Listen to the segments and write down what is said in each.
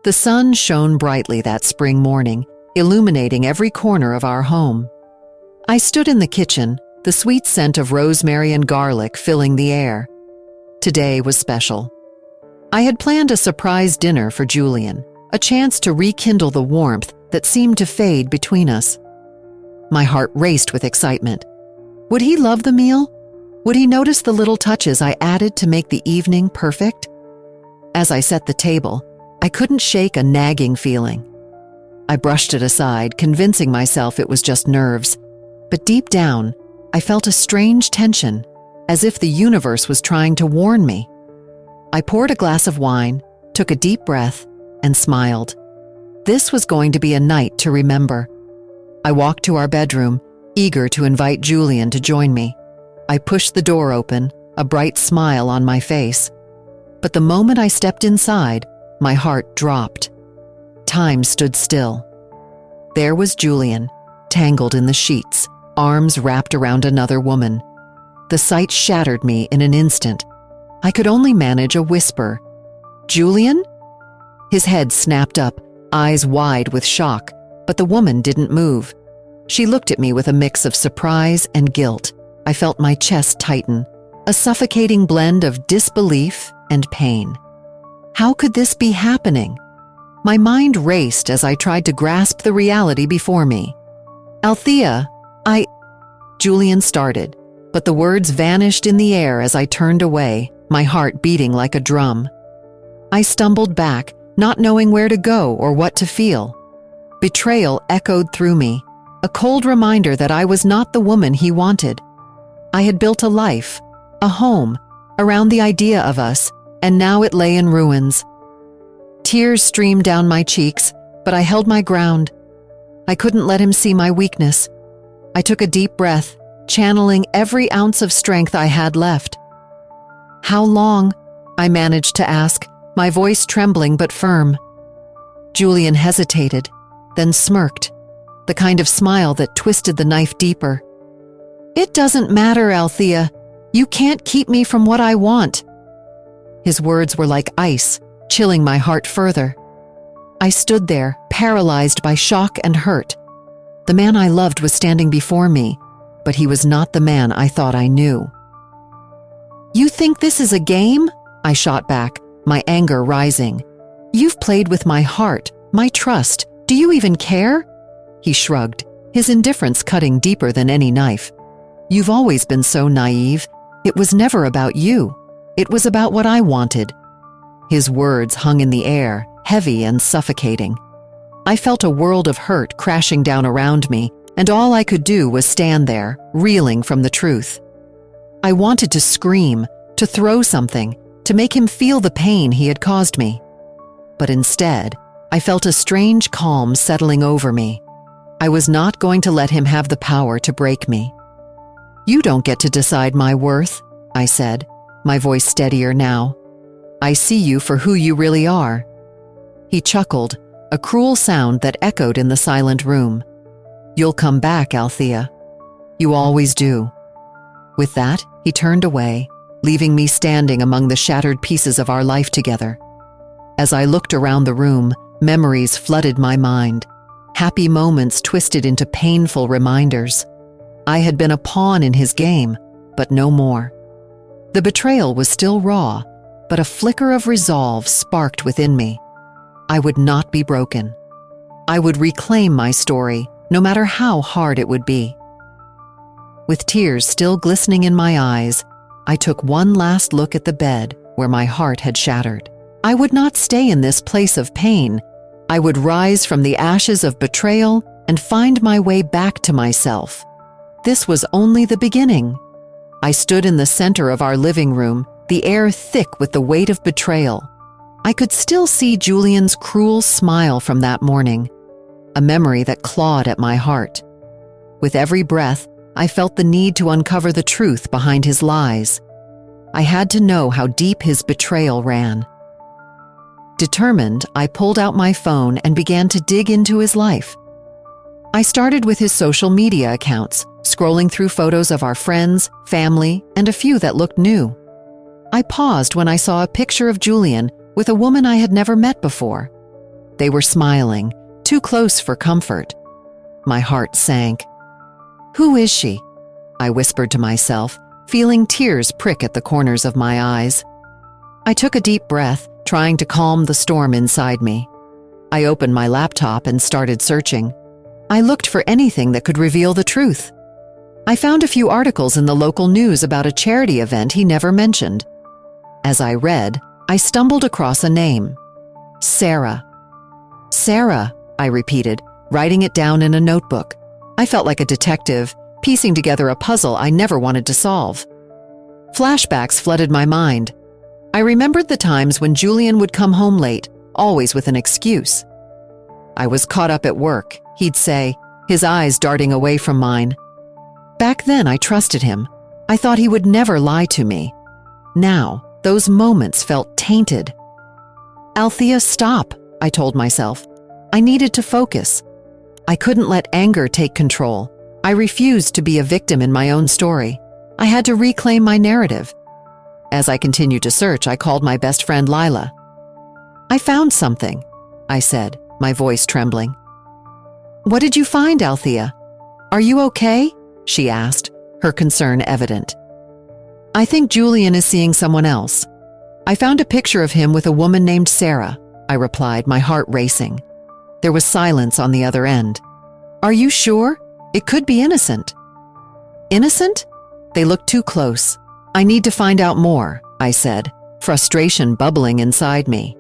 The sun shone brightly that spring morning, illuminating every corner of our home. I stood in the kitchen, the sweet scent of rosemary and garlic filling the air. Today was special. I had planned a surprise dinner for Julian, a chance to rekindle the warmth that seemed to fade between us. My heart raced with excitement. Would he love the meal? Would he notice the little touches I added to make the evening perfect? As I set the table, I couldn't shake a nagging feeling. I brushed it aside, convincing myself it was just nerves. But deep down, I felt a strange tension, as if the universe was trying to warn me. I poured a glass of wine, took a deep breath, and smiled. This was going to be a night to remember. I walked to our bedroom, eager to invite Julian to join me. I pushed the door open, a bright smile on my face. But the moment I stepped inside, my heart dropped. Time stood still. There was Julian, tangled in the sheets, arms wrapped around another woman. The sight shattered me in an instant. I could only manage a whisper. "Julian?" His head snapped up, eyes wide with shock, but the woman didn't move. She looked at me with a mix of surprise and guilt. I felt my chest tighten, a suffocating blend of disbelief and pain. How could this be happening? My mind raced as I tried to grasp the reality before me. "Althea, Julian started, but the words vanished in the air as I turned away, my heart beating like a drum. I stumbled back, not knowing where to go or what to feel. Betrayal echoed through me, a cold reminder that I was not the woman he wanted. I had built a life, a home, around the idea of us, and now it lay in ruins. Tears streamed down my cheeks, but I held my ground. I couldn't let him see my weakness. I took a deep breath, channeling every ounce of strength I had left. "How long?" I managed to ask, my voice trembling but firm. Julian hesitated, then smirked, the kind of smile that twisted the knife deeper. "It doesn't matter, Althea. You can't keep me from what I want." His words were like ice, chilling my heart further. I stood there, paralyzed by shock and hurt. The man I loved was standing before me, but he was not the man I thought I knew. "You think this is a game?" I shot back, my anger rising. "You've played with my heart, my trust. Do you even care?" He shrugged, his indifference cutting deeper than any knife. "You've always been so naive. It was never about you. It was about what I wanted." His words hung in the air, heavy and suffocating. I felt a world of hurt crashing down around me, and all I could do was stand there, reeling from the truth. I wanted to scream, to throw something, to make him feel the pain he had caused me. But instead, I felt a strange calm settling over me. I was not going to let him have the power to break me. "You don't get to decide my worth," I said, my voice steadier now. "I see you for who you really are." He chuckled, a cruel sound that echoed in the silent room. "You'll come back, Althea. You always do." With that, he turned away, leaving me standing among the shattered pieces of our life together. As I looked around the room, memories flooded my mind. Happy moments twisted into painful reminders. I had been a pawn in his game, but no more. The betrayal was still raw, but a flicker of resolve sparked within me. I would not be broken. I would reclaim my story, no matter how hard it would be. With tears still glistening in my eyes, I took one last look at the bed where my heart had shattered. I would not stay in this place of pain. I would rise from the ashes of betrayal and find my way back to myself. This was only the beginning. I stood in the center of our living room, the air thick with the weight of betrayal. I could still see Julian's cruel smile from that morning, a memory that clawed at my heart. With every breath, I felt the need to uncover the truth behind his lies. I had to know how deep his betrayal ran. Determined, I pulled out my phone and began to dig into his life. I started with his social media accounts, scrolling through photos of our friends, family, and a few that looked new. I paused when I saw a picture of Julian with a woman I had never met before. They were smiling, too close for comfort. My heart sank. "Who is she?" I whispered to myself, feeling tears prick at the corners of my eyes. I took a deep breath, trying to calm the storm inside me. I opened my laptop and started searching. I looked for anything that could reveal the truth. I found a few articles in the local news about a charity event he never mentioned. As I read, I stumbled across a name. Sarah. Sarah, I repeated, writing it down in a notebook. I felt like a detective, piecing together a puzzle I never wanted to solve. Flashbacks flooded my mind. I remembered the times when Julian would come home late, always with an excuse. I was caught up at work, he'd say, his eyes darting away from mine. Back then, I trusted him. I thought he would never lie to me. Now, those moments felt tainted. "Althea, stop," I told myself. I needed to focus. I couldn't let anger take control. I refused to be a victim in my own story. I had to reclaim my narrative. As I continued to search, I called my best friend Lila. "I found something," I said, my voice trembling. "What did you find, Althea? Are you okay?" she asked, her concern evident. "I think Julian is seeing someone else. I found a picture of him with a woman named Sarah," I replied, my heart racing. There was silence on the other end. "Are you sure? It could be innocent." "Innocent?" They looked too close. "I need to find out more," I said, frustration bubbling inside me.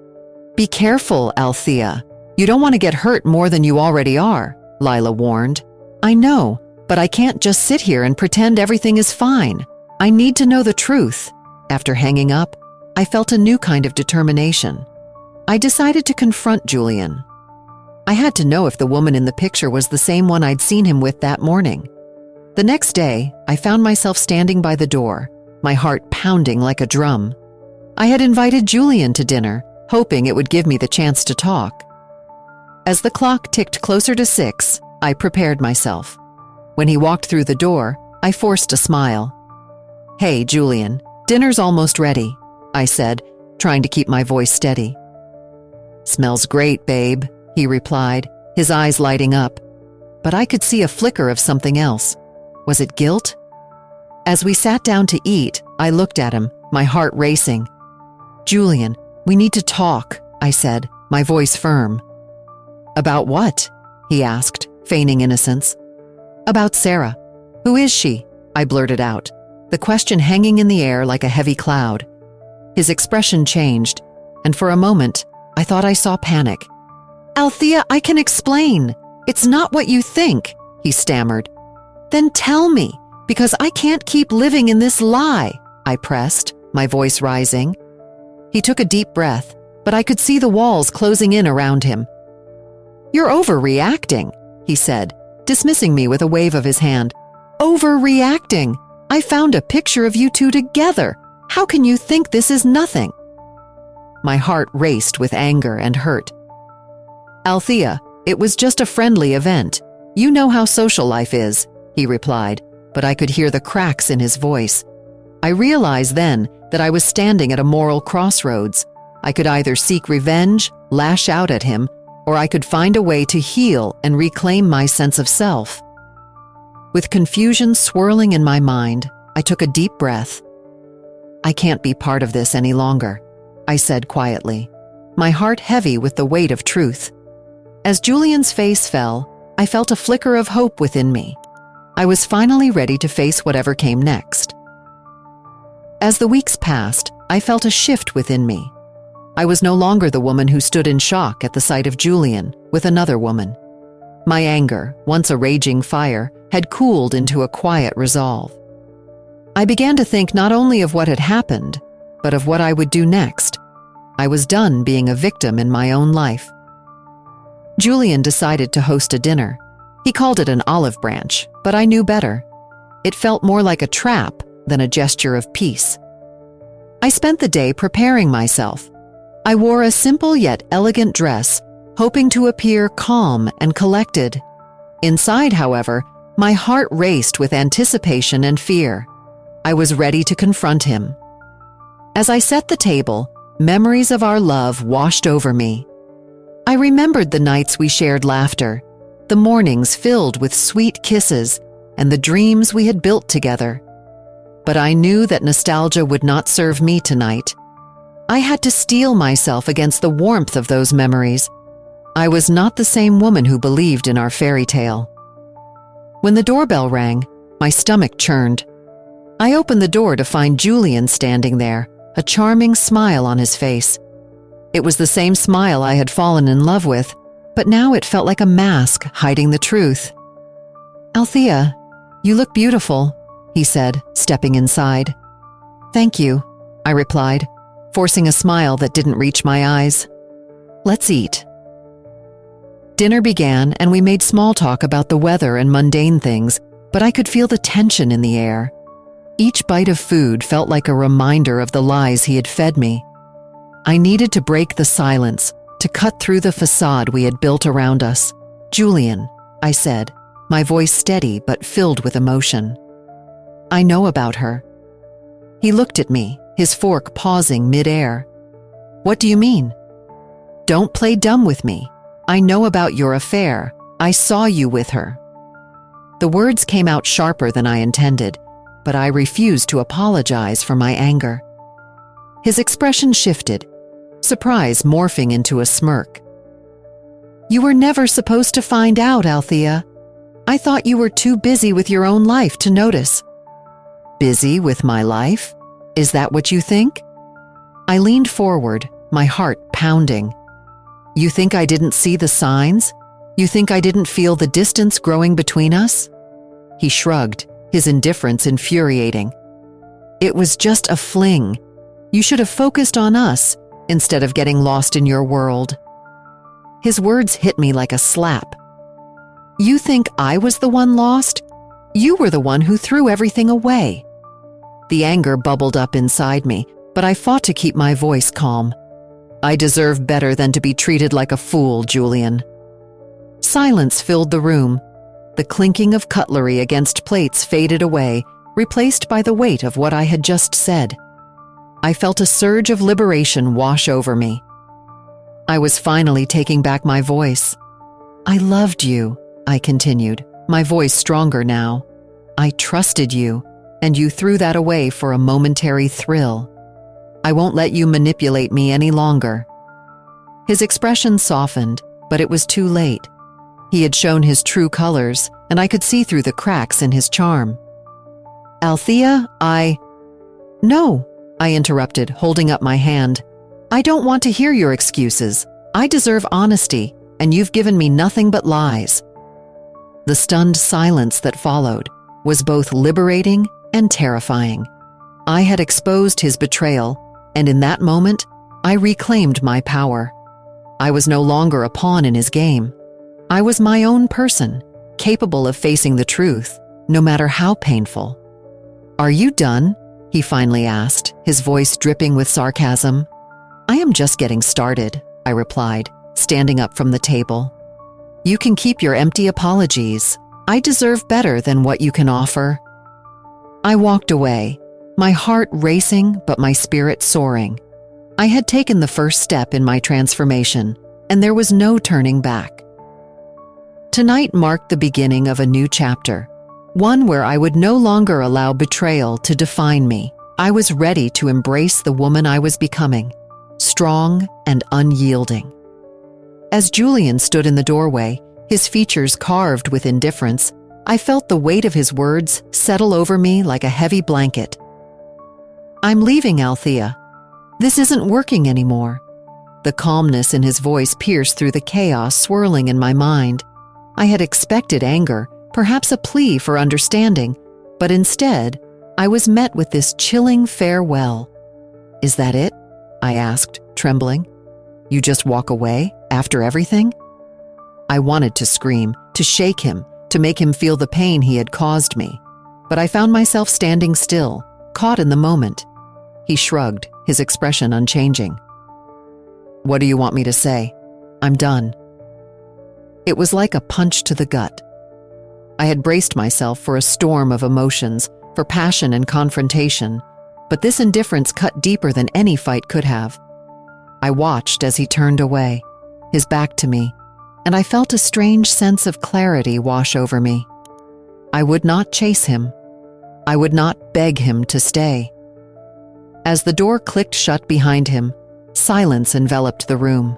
"Be careful, Althea. You don't want to get hurt more than you already are," Lila warned. "I know, but I can't just sit here and pretend everything is fine. I need to know the truth." After hanging up, I felt a new kind of determination. I decided to confront Julian. I had to know if the woman in the picture was the same one I'd seen him with that morning. The next day, I found myself standing by the door, my heart pounding like a drum. I had invited Julian to dinner, hoping it would give me the chance to talk. As the clock ticked closer to 6, I prepared myself. When he walked through the door, I forced a smile. "Hey, Julian, dinner's almost ready," I said, trying to keep my voice steady. "Smells great, babe," he replied, his eyes lighting up. But I could see a flicker of something else. Was it guilt? As we sat down to eat, I looked at him, my heart racing. "Julian, we need to talk," I said, my voice firm. "About what?" he asked, feigning innocence. "About Sarah. Who is she?" I blurted out, the question hanging in the air like a heavy cloud. His expression changed, and for a moment, I thought I saw panic. "Althea, I can explain. It's not what you think," he stammered. "Then tell me, because I can't keep living in this lie," I pressed, my voice rising. He took a deep breath, but I could see the walls closing in around him. "You're overreacting," he said, dismissing me with a wave of his hand. "Overreacting? I found a picture of you two together. How can you think this is nothing?" My heart raced with anger and hurt. "Althea, it was just a friendly event. You know how social life is," he replied, but I could hear the cracks in his voice. I realized then that I was standing at a moral crossroads. I could either seek revenge, lash out at him, or I could find a way to heal and reclaim my sense of self. With confusion swirling in my mind, I took a deep breath. "I can't be part of this any longer," I said quietly, my heart heavy with the weight of truth. As Julian's face fell, I felt a flicker of hope within me. I was finally ready to face whatever came next. As the weeks passed, I felt a shift within me. I was no longer the woman who stood in shock at the sight of Julian with another woman. My anger, once a raging fire, had cooled into a quiet resolve. I began to think not only of what had happened, but of what I would do next. I was done being a victim in my own life. Julian decided to host a dinner. He called it an olive branch, but I knew better. It felt more like a trap than a gesture of peace. I spent the day preparing myself. I wore a simple yet elegant dress, hoping to appear calm and collected. Inside, however, my heart raced with anticipation and fear. I was ready to confront him. As I set the table, memories of our love washed over me. I remembered the nights we shared laughter, the mornings filled with sweet kisses, and the dreams we had built together. But I knew that nostalgia would not serve me tonight. I had to steel myself against the warmth of those memories. I was not the same woman who believed in our fairy tale. When the doorbell rang, my stomach churned. I opened the door to find Julian standing there, a charming smile on his face. It was the same smile I had fallen in love with, but now it felt like a mask hiding the truth. "Althea, you look beautiful," he said, stepping inside. "Thank you," I replied, forcing a smile that didn't reach my eyes. "Let's eat." Dinner began and we made small talk about the weather and mundane things, but I could feel the tension in the air. Each bite of food felt like a reminder of the lies he had fed me. I needed to break the silence, to cut through the facade we had built around us. "Julian," I said, my voice steady but filled with emotion. "I know about her." He looked at me, his fork pausing mid-air. "What do you mean?" "Don't play dumb with me. I know about your affair. I saw you with her." The words came out sharper than I intended, but I refused to apologize for my anger. His expression shifted, surprise morphing into a smirk. "You were never supposed to find out, Althea. I thought you were too busy with your own life to notice." "Busy with my life? Is that what you think?" I leaned forward, my heart pounding. "You think I didn't see the signs? You think I didn't feel the distance growing between us?" He shrugged, his indifference infuriating. "It was just a fling. You should have focused on us instead of getting lost in your world." His words hit me like a slap. "You think I was the one lost? You were the one who threw everything away." The anger bubbled up inside me, but I fought to keep my voice calm. "I deserve better than to be treated like a fool, Julian." Silence filled the room. The clinking of cutlery against plates faded away, replaced by the weight of what I had just said. I felt a surge of liberation wash over me. I was finally taking back my voice. "I loved you," I continued, my voice stronger now. "I trusted you, and you threw that away for a momentary thrill. I won't let you manipulate me any longer." His expression softened, but it was too late. He had shown his true colors, and I could see through the cracks in his charm. "Althea, No," I interrupted, holding up my hand. "I don't want to hear your excuses. I deserve honesty, and you've given me nothing but lies." The stunned silence that followed was both liberating and terrifying. I had exposed his betrayal, and in that moment, I reclaimed my power. I was no longer a pawn in his game. I was my own person, capable of facing the truth, no matter how painful. "Are you done?" he finally asked, his voice dripping with sarcasm. "I am just getting started," I replied, standing up from the table. "You can keep your empty apologies. I deserve better than what you can offer." I walked away, my heart racing but my spirit soaring. I had taken the first step in my transformation, and there was no turning back. Tonight marked the beginning of a new chapter, one where I would no longer allow betrayal to define me. I was ready to embrace the woman I was becoming, strong and unyielding. As Julian stood in the doorway, his features carved with indifference, I felt the weight of his words settle over me like a heavy blanket. "I'm leaving, Althea. This isn't working anymore." The calmness in his voice pierced through the chaos swirling in my mind. I had expected anger, perhaps a plea for understanding, but instead, I was met with this chilling farewell. "Is that it?" I asked, trembling. "You just walk away, after everything?" I wanted to scream, to shake him, to make him feel the pain he had caused me, but I found myself standing still, caught in the moment. He shrugged, his expression unchanging. "What do you want me to say? I'm done." It was like a punch to the gut. I had braced myself for a storm of emotions, for passion and confrontation, but this indifference cut deeper than any fight could have. I watched as he turned away, his back to me, and I felt a strange sense of clarity wash over me. I would not chase him. I would not beg him to stay. As the door clicked shut behind him, silence enveloped the room.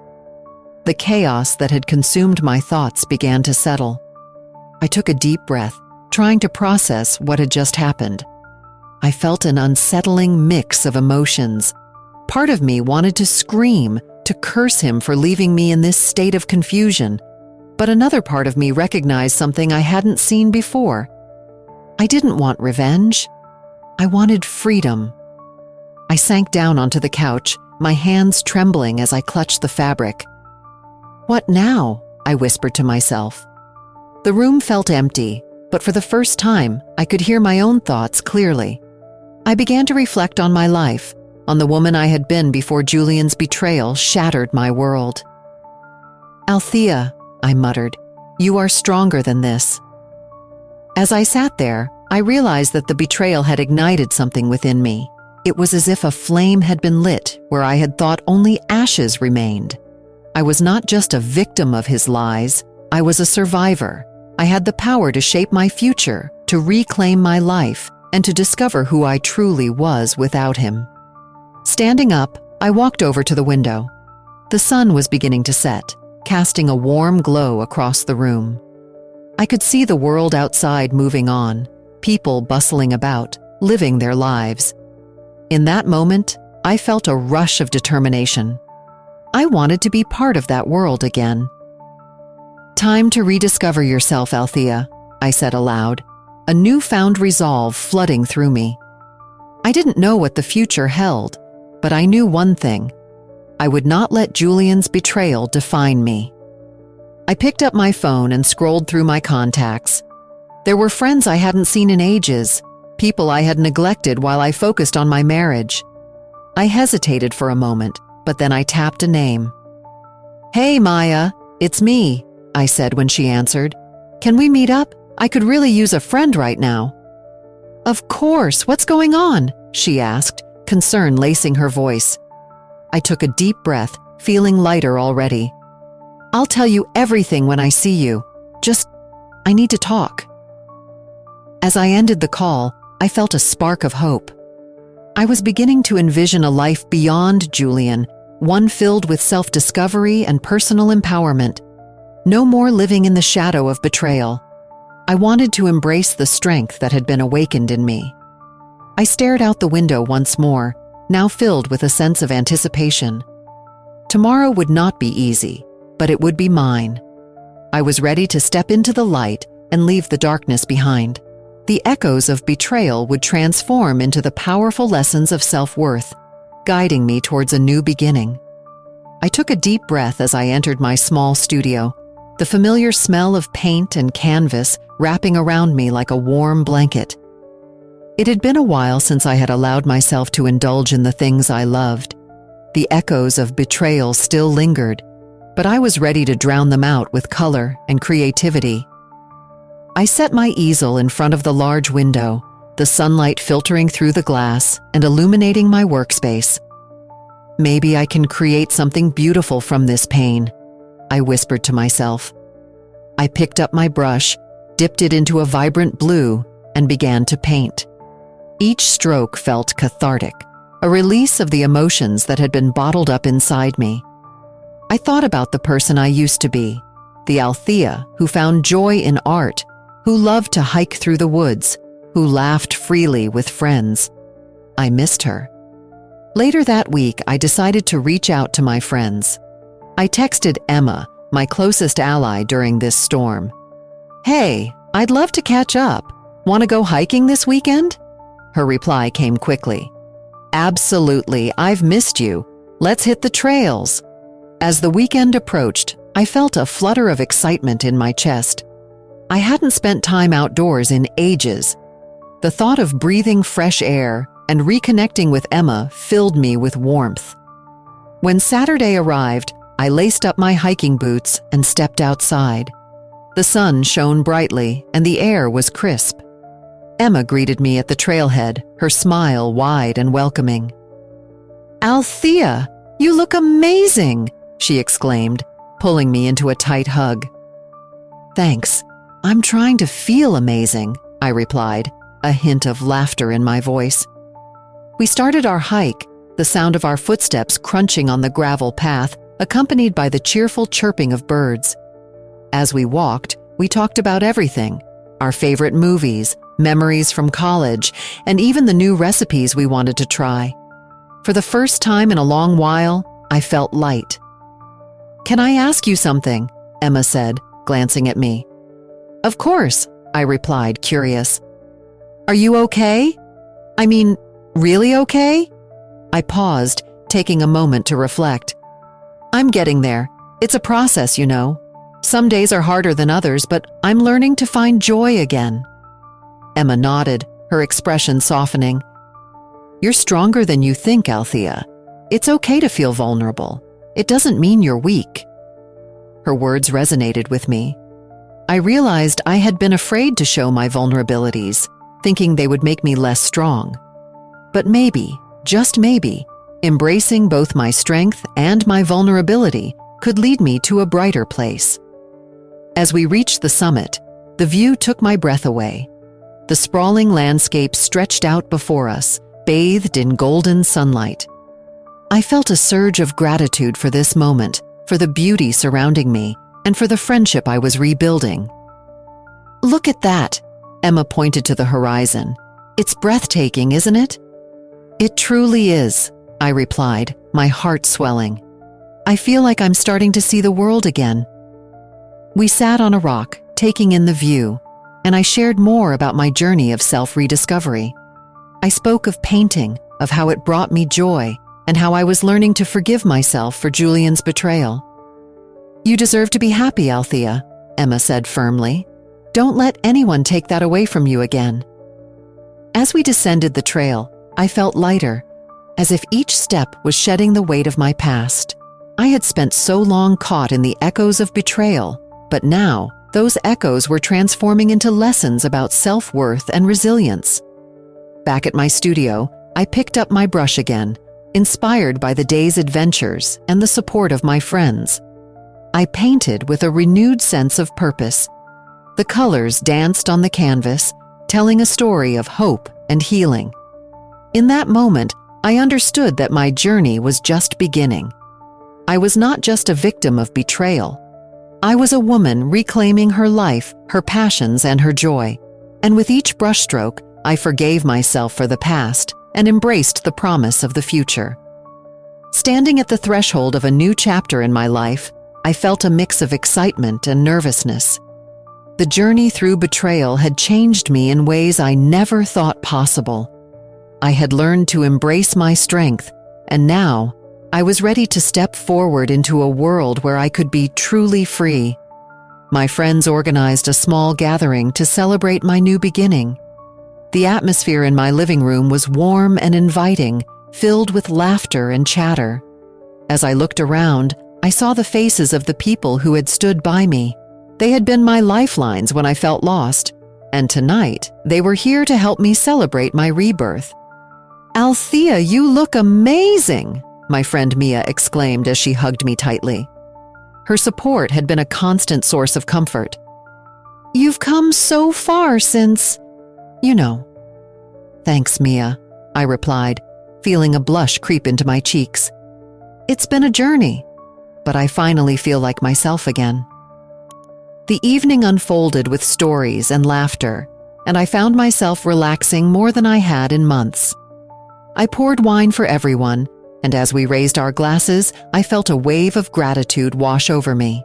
The chaos that had consumed my thoughts began to settle. I took a deep breath, trying to process what had just happened. I felt an unsettling mix of emotions. Part of me wanted to scream, to curse him for leaving me in this state of confusion, but another part of me recognized something I hadn't seen before. I didn't want revenge. I wanted freedom. I sank down onto the couch, my hands trembling as I clutched the fabric. "What now?" I whispered to myself. The room felt empty, but for the first time, I could hear my own thoughts clearly. I began to reflect on my life, on the woman I had been before Julian's betrayal shattered my world. "Althea," I muttered, "you are stronger than this." As I sat there, I realized that the betrayal had ignited something within me. It was as if a flame had been lit where I had thought only ashes remained. I was not just a victim of his lies, I was a survivor. I had the power to shape my future, to reclaim my life, and to discover who I truly was without him. Standing up, I walked over to the window. The sun was beginning to set, casting a warm glow across the room. I could see the world outside moving on, people bustling about, living their lives. In that moment, I felt a rush of determination. I wanted to be part of that world again. "Time to rediscover yourself, Althea," I said aloud, a newfound resolve flooding through me. I didn't know what the future held, but I knew one thing. I would not let Julian's betrayal define me. I picked up my phone and scrolled through my contacts. There were friends I hadn't seen in ages, people I had neglected while I focused on my marriage. I hesitated for a moment, but then I tapped a name. "Hey, Maya, it's me," I said when she answered. "Can we meet up? I could really use a friend right now." "Of course, what's going on?" she asked, concern lacing her voice. I took a deep breath, feeling lighter already. "I'll tell you everything when I see you. I need to talk." As I ended the call, I felt a spark of hope. I was beginning to envision a life beyond Julian, one filled with self-discovery and personal empowerment. No more living in the shadow of betrayal. I wanted to embrace the strength that had been awakened in me. I stared out the window once more, now filled with a sense of anticipation. Tomorrow would not be easy, but it would be mine. I was ready to step into the light and leave the darkness behind. The echoes of betrayal would transform into the powerful lessons of self-worth, guiding me towards a new beginning. I took a deep breath as I entered my small studio, the familiar smell of paint and canvas wrapping around me like a warm blanket. It had been a while since I had allowed myself to indulge in the things I loved. The echoes of betrayal still lingered, but I was ready to drown them out with color and creativity. I set my easel in front of the large window, the sunlight filtering through the glass and illuminating my workspace. "Maybe I can create something beautiful from this pain," I whispered to myself. I picked up my brush, dipped it into a vibrant blue, and began to paint. Each stroke felt cathartic, a release of the emotions that had been bottled up inside me. I thought about the person I used to be, the Althea who found joy in art, who loved to hike through the woods, who laughed freely with friends. I missed her. Later that week, I decided to reach out to my friends. I texted Emma, my closest ally during this storm. "Hey, I'd love to catch up. Want to go hiking this weekend?" Her reply came quickly. "Absolutely, I've missed you. Let's hit the trails." As the weekend approached, I felt a flutter of excitement in my chest. I hadn't spent time outdoors in ages. The thought of breathing fresh air and reconnecting with Emma filled me with warmth. When Saturday arrived, I laced up my hiking boots and stepped outside. The sun shone brightly and the air was crisp. Emma greeted me at the trailhead, her smile wide and welcoming. "Althea, you look amazing!" she exclaimed, pulling me into a tight hug. "Thanks. I'm trying to feel amazing," I replied, a hint of laughter in my voice. We started our hike, the sound of our footsteps crunching on the gravel path, accompanied by the cheerful chirping of birds. As we walked, we talked about everything: our favorite movies, memories from college, and even the new recipes we wanted to try. For the first time in a long while, I felt light. "Can I ask you something?" Emma said, glancing at me. "Of course," I replied, curious. "Are you okay? I mean, really okay?" I paused, taking a moment to reflect. "I'm getting there. It's a process, you know. Some days are harder than others, but I'm learning to find joy again." Emma nodded, her expression softening. "You're stronger than you think, Althea. It's okay to feel vulnerable. It doesn't mean you're weak." Her words resonated with me. I realized I had been afraid to show my vulnerabilities, thinking they would make me less strong. But maybe, just maybe, embracing both my strength and my vulnerability could lead me to a brighter place. As we reached the summit, the view took my breath away. The sprawling landscape stretched out before us, bathed in golden sunlight. I felt a surge of gratitude for this moment, for the beauty surrounding me, and for the friendship I was rebuilding. "Look at that," Emma pointed to the horizon. "It's breathtaking, isn't it?" "It truly is," I replied, my heart swelling. "I feel like I'm starting to see the world again." We sat on a rock, taking in the view, and I shared more about my journey of self-rediscovery. I spoke of painting, of how it brought me joy, and how I was learning to forgive myself for Julian's betrayal. "You deserve to be happy, Althea," Emma said firmly. "Don't let anyone take that away from you again." As we descended the trail, I felt lighter, as if each step was shedding the weight of my past. I had spent so long caught in the echoes of betrayal, but now those echoes were transforming into lessons about self-worth and resilience. Back at my studio, I picked up my brush again, inspired by the day's adventures and the support of my friends. I painted with a renewed sense of purpose. The colors danced on the canvas, telling a story of hope and healing. In that moment, I understood that my journey was just beginning. I was not just a victim of betrayal. I was a woman reclaiming her life, her passions, and her joy. And with each brushstroke, I forgave myself for the past and embraced the promise of the future. Standing at the threshold of a new chapter in my life, I felt a mix of excitement and nervousness. The journey through betrayal had changed me in ways I never thought possible. I had learned to embrace my strength, and now I was ready to step forward into a world where I could be truly free. My friends organized a small gathering to celebrate my new beginning. The atmosphere in my living room was warm and inviting, filled with laughter and chatter. As I looked around, I saw the faces of the people who had stood by me. They had been my lifelines when I felt lost, and tonight they were here to help me celebrate my rebirth. "Althea, you look amazing!" my friend Mia exclaimed as she hugged me tightly. Her support had been a constant source of comfort. "You've come so far since, you know." "Thanks, Mia," I replied, feeling a blush creep into my cheeks. "It's been a journey, but I finally feel like myself again." The evening unfolded with stories and laughter, and I found myself relaxing more than I had in months. I poured wine for everyone, and as we raised our glasses, I felt a wave of gratitude wash over me.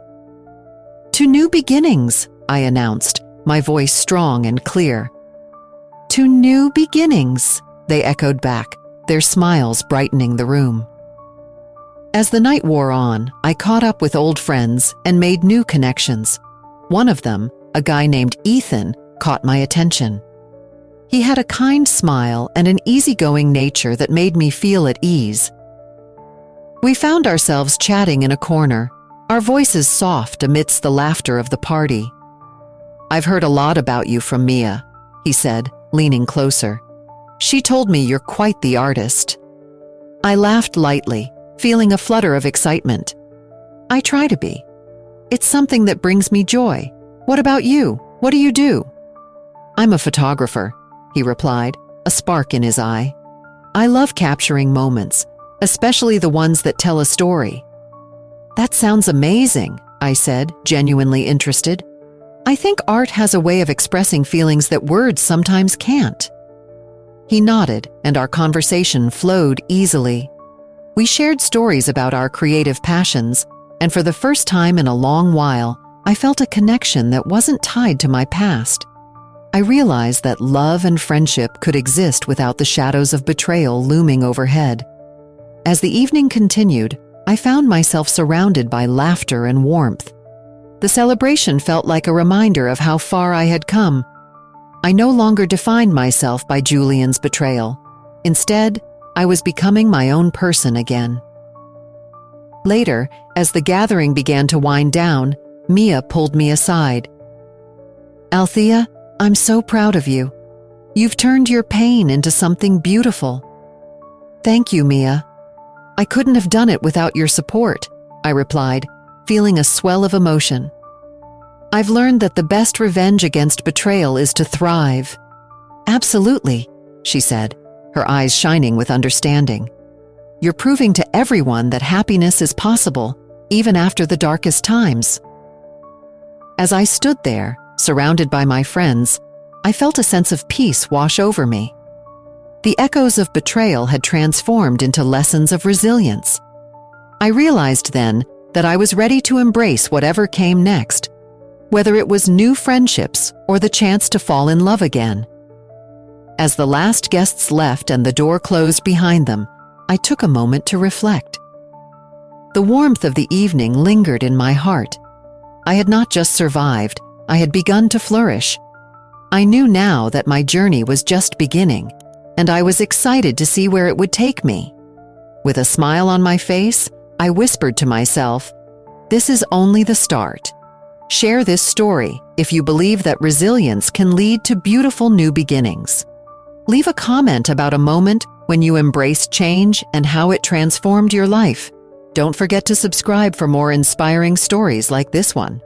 "To new beginnings," I announced, my voice strong and clear. "To new beginnings," they echoed back, their smiles brightening the room. As the night wore on, I caught up with old friends and made new connections. One of them, a guy named Ethan, caught my attention. He had a kind smile and an easygoing nature that made me feel at ease. We found ourselves chatting in a corner, our voices soft amidst the laughter of the party. "I've heard a lot about you from Mia," he said, leaning closer. "She told me you're quite the artist." I laughed lightly, feeling a flutter of excitement. "I try to be. It's something that brings me joy. What about you? What do you do?" "I'm a photographer," he replied, a spark in his eye. "I love capturing moments, especially the ones that tell a story." "That sounds amazing," I said, genuinely interested. "I think art has a way of expressing feelings that words sometimes can't." He nodded, and our conversation flowed easily. We shared stories about our creative passions, and for the first time in a long while, I felt a connection that wasn't tied to my past. I realized that love and friendship could exist without the shadows of betrayal looming overhead. As the evening continued, I found myself surrounded by laughter and warmth. The celebration felt like a reminder of how far I had come. I no longer defined myself by Julian's betrayal. Instead, I was becoming my own person again. Later, as the gathering began to wind down, Mia pulled me aside. "Althea, I'm so proud of you. You've turned your pain into something beautiful." "Thank you, Mia. I couldn't have done it without your support," I replied, feeling a swell of emotion. "I've learned that the best revenge against betrayal is to thrive." "Absolutely," she said, her eyes shining with understanding. "You're proving to everyone that happiness is possible, even after the darkest times." As I stood there, surrounded by my friends, I felt a sense of peace wash over me. The echoes of betrayal had transformed into lessons of resilience. I realized then that I was ready to embrace whatever came next, whether it was new friendships or the chance to fall in love again. As the last guests left and the door closed behind them, I took a moment to reflect. The warmth of the evening lingered in my heart. I had not just survived, I had begun to flourish. I knew now that my journey was just beginning, and I was excited to see where it would take me. With a smile on my face, I whispered to myself, "This is only the start." Share this story if you believe that resilience can lead to beautiful new beginnings. Leave a comment about a moment when you embraced change and how it transformed your life. Don't forget to subscribe for more inspiring stories like this one.